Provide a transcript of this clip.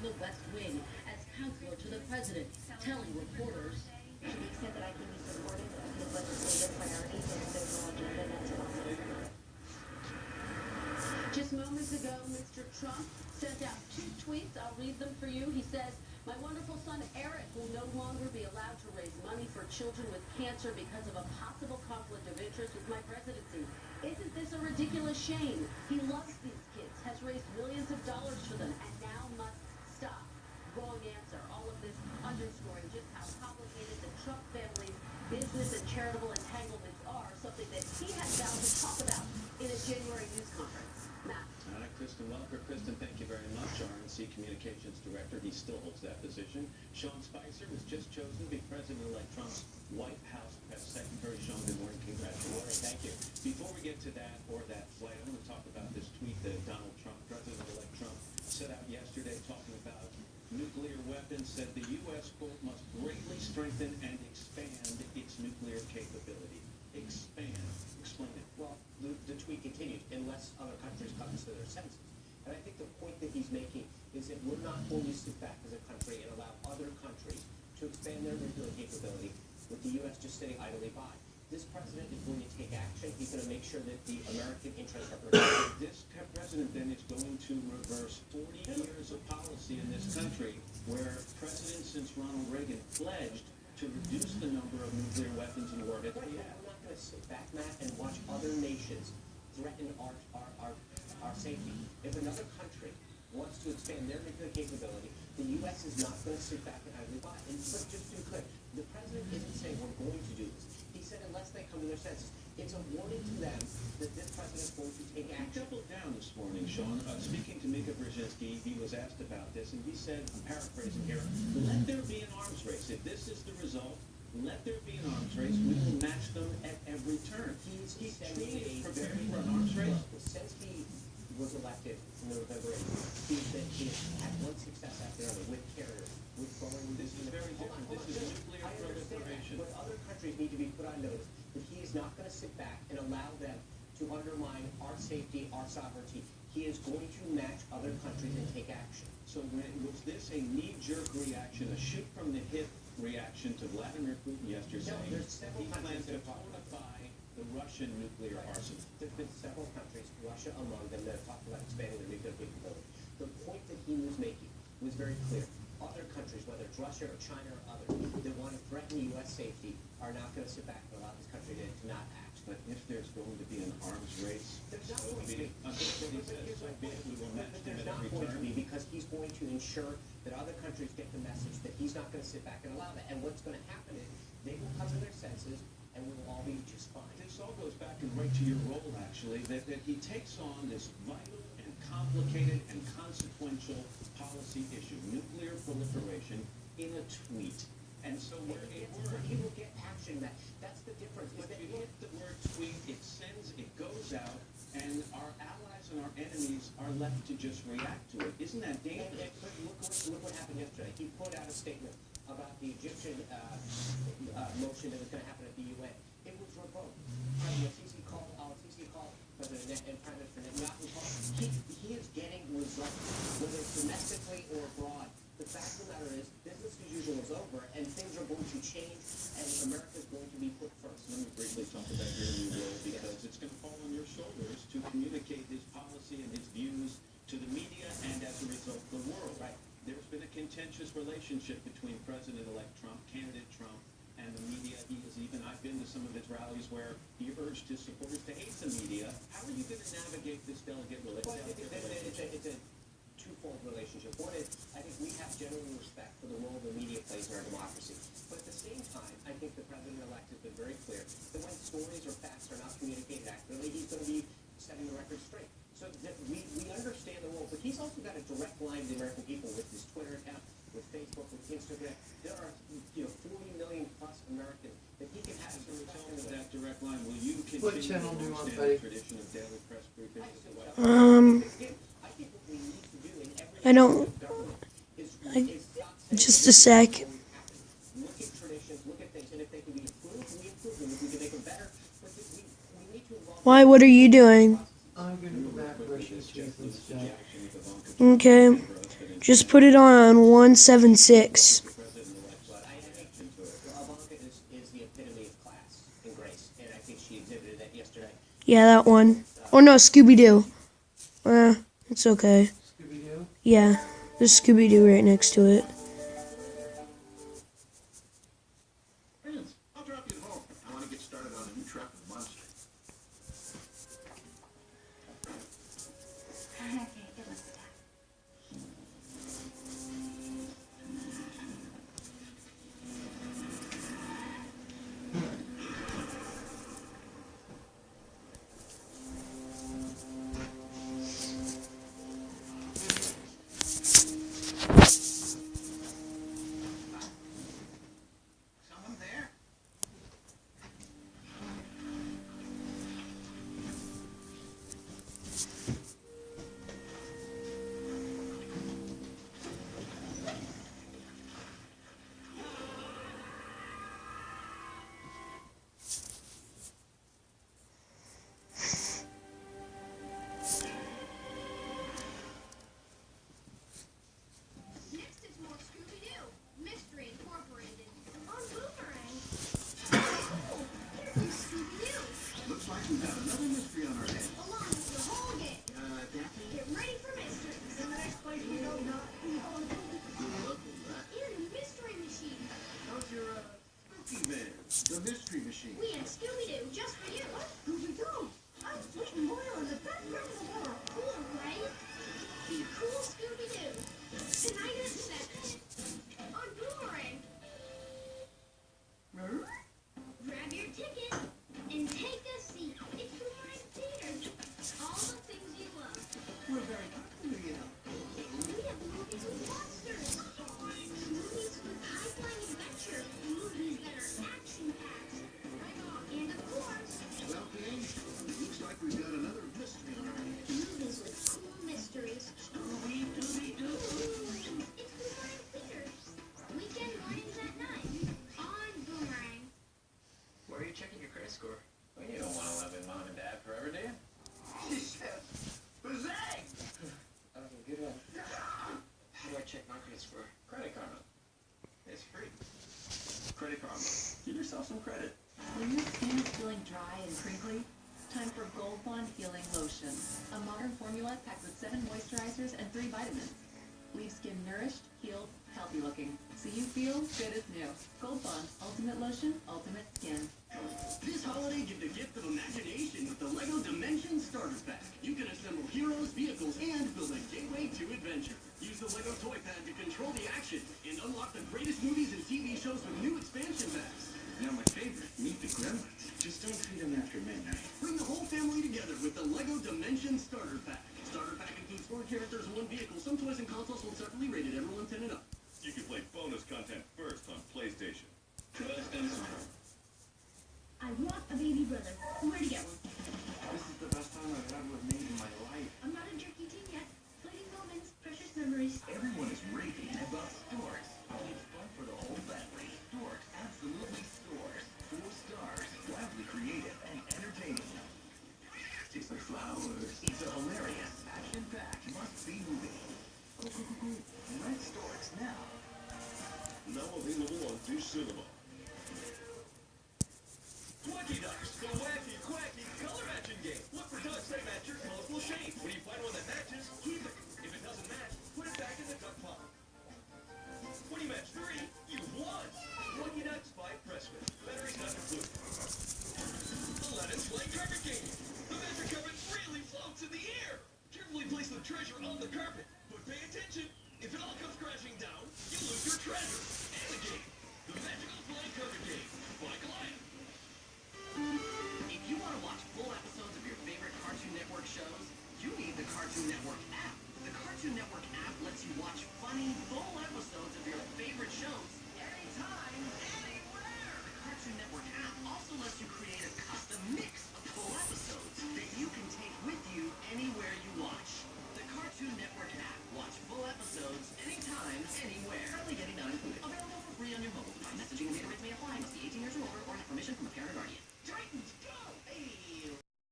the West Wing as counselor to the president, telling reporters, to the extent that I can be supportive of his legislative priorities and his overall agenda, that's possible. just moments ago, Mr. Trump sent out 2 tweets. I'll read them for you. He says, my wonderful son Eric will no longer be allowed to raise money for children with cancer because of a possible conflict of interest with my presidency. Isn't this a ridiculous shame? He loves these kids, has raised millions of dollars for them, and now must stop. Wrong answer. All of this underscoring just how complicated the Trump family's business and charitable entanglements are, something that he had vowed to talk about in a January news conference. Matt. All right, Kristen Welker. Kristen, thank you very much. RNC Communications Director. He still holds that position. Sean Spicer was just chosen to be President-elect Trump's White House Press Secretary. Sean, good morning. Congratulations. Thank you. Before we get to that or that flight, I want to talk about this tweet that Donald Trump, President-elect Trump, set out yesterday talking about nuclear weapons, said the U.S., quote, must greatly strengthen and expand its nuclear capability. Expand. Explain it. Well, the tweet continued, unless other countries come to their senses. And I think the point that he's making is that we're not going to sit back as a country and allow other countries to expand their nuclear capability with the U.S. just sitting idly by. This president is going to take action. He's going to make sure that the American interests are protected. This president then is going to reverse 40 years of policy in this country where presidents since Ronald Reagan pledged to reduce the number of nuclear weapons in orbit. We're not going to sit back, Matt, and watch other nations threaten our safety. If another country wants to expand their nuclear capability, the U.S. is not going to sit back and idly by. And but just to be clear, the president isn't saying we're going to do this. He said unless they come to their senses. It's a warning to them that this president is going to take He action. doubled down this morning, Sean. Speaking to Mika Brzezinski, he was asked about this, and he said, I'm paraphrasing here, let there be an arms race. If this is the result, let there be an arms race. We will match them at every turn. He's truly preparing for an arms race. Since he was elected in November 8th, he has had one success after another with carriers, with growing. This is very different. This is nuclear I understand proliferation. that, but other countries need to be put on notice that he is not going to sit back and allow them to undermine our safety, our sovereignty. He is going to match other countries and take action. So was this a knee-jerk reaction, a shoot-from-the-hip reaction to Vladimir Putin yesterday No, saying there's several he plans countries to that have talked about fortify the Russian nuclear arsenal? There's been several countries, Russia among them, that have talked about expanding their nuclear capability. The point that he was making was very clear. Other countries, whether it's Russia or China or others, that want to threaten U.S. safety are not going to sit back and allow this country to not act. But if there's going to be an arms race, There's not so going to be be. it. Understand he says, so be it. We will match them There's at not every going to turn. be, because he's going to ensure that other countries get the message that he's not going to sit back and allow that. And what's going to happen is they will come to their senses and we will all be just fine. This all goes back and right to your role, actually, that he takes on this vital and complicated and consequential policy issue, nuclear proliferation, in a tweet. And so He will get action. That's the difference. But you hit the word tweet, it goes out, and our allies and our enemies are left to just react to it. Isn't that dangerous? But look what happened yesterday. He put out a statement about the Egyptian motion that was going to happen at the UN. It was revoked. Al-Sisi called President and Prime Minister Netanyahu. He is getting results, whether it's domestically or abroad. The fact of the matter is, business as usual is over, and things are going to change, and America is going to be put first. Let me briefly talk about your new role, because it's going to fall on your shoulders to communicate his policy and his views to the media and, as a result, the world. Right. There's been a contentious relationship between President-elect Trump, candidate Trump, and the media. I've been to some of his rallies where he urged his supporters to hate the media. How are you going to navigate this delicate Well, relationship? it's a twofold relationship. One is, I think we have genuine respect for the role the media plays in our democracy. But at the same time, I think the president-elect has been very clear that when stories or facts are not communicated accurately, he's going to be setting the record straight. So that we understand the role, but he's also got a direct line to the American people with his Twitter account, with Facebook, with Instagram. There are 40 million plus Americans that he can have As a result of with. that direct line, will you What continue channel do the you want, long-standing buddy? tradition of daily press briefings? I think what we need to do in every I don't. government is Just a sec. look at traditions, look at things, and if they can be improved, we improve them. If we can make them better, but we need to involve. Why? What are you doing? I'm gonna go back and brush his teeth and stuff. Okay. Just put it on 176. President-elect But I think Ivanka is the epitome of class and grace, and I think she exhibited that yesterday. Yeah, that one. Oh no, Scooby-Doo. It's okay. Scooby-Doo? Yeah, there's Scooby-Doo right next to it. Friends, I'll drop you at home. I want to get started on a new truck with Monster. Okay, good luck with that. Someone there? Next is more Scooby-Doo, Mystery Incorporated, on Boomerang. Here's Scooby-Doo, Looks like we've got another mystery on our hands. along with the whole gang. Daphne? Get ready for mysteries. In the next place we go, not Good luck with that. in Mystery Machine. How's your, spooky van? The mystery machine. We have Scooby-Doo just for you. What? Scooby-Doo? I'm putting oil on the best friend in the world. Cool, right? Be cool, Scooby-Doo. Tonight at 7 on Boomerang. Grab your ticket and take a seat. It's Boomerang Theater. All the things you love. We're very happy to you. We have movies with monsters. Movies with high-flying adventure. Movies that are action-packed. And of course, Well, gang, looks like we've got another mystery on our hands. movies with cool mysteries. Scooby-Dooby-Doo. It's Boomerang Theater. Weekend mornings at 9 on Boomerang. Why are you checking your credit score? Well, you don't want to live in mom and dad forever, do you? She said, Bazang! Good one. How do I check my credit score? Credit Karma. It's free. Credit Karma. Give yourself some credit. When your skin is feeling dry and crinkly, time for Gold Bond Healing Lotion. A modern formula packed with 7 moisturizers and 3 vitamins. Leave skin nourished, healed, healthy looking. So you feel good as new. Gold Bond Ultimate Lotion, Ultimate Skin. This holiday, give the gift of imagination with the LEGO Dimensions Starter Pack. You can assemble heroes, vehicles, and build a gateway to adventure. Use the LEGO Toy Pad to control the action and unlock the greatest movies and TV shows with new expansion packs. Now my favorite, Meet the Gremlins. Just don't feed them after midnight. Bring the whole family together with the LEGO Dimensions Starter Pack. Starter Pack includes 4 characters and 1 vehicle. Some toys and consoles will separately rated everyone 10 and up. You can play bonus content first on PlayStation. I want a baby brother. Where to get one? This is the best time I've had with me in my life. I'm not a jerky teen yet. Fleeting moments, precious memories. Everyone is raving about Storks. It's fun for the whole family. Storks absolutely stores. 4 stars. Wildly creative and entertaining. Tastes like flowers. It's a hilarious, action-packed, must-see movie. Rent Storks now. Now available on Dish Cinema. Wacky Ducks, the wacky, quacky color matching game. Look for ducks that match your colorful shade. When you find one that matches, keep it. If it doesn't match, put it back in the duck pond. When you match 3, you won. Wacky Ducks by Pressman. Batteries not included. The Let It Slay carpet game. The magic carpet really floats in the air. Carefully place the treasure on the carpet. But pay attention. If it all comes crashing down, you lose your treasure. And the game. The magical flying carpet game. By Goliath. If you want to watch full episodes of your favorite Cartoon Network shows, you need the Cartoon Network app. The Cartoon Network app lets you watch funny, full episodes of your favorite shows anytime, anywhere. The Cartoon Network app also lets you create a custom mix of full episodes that you can take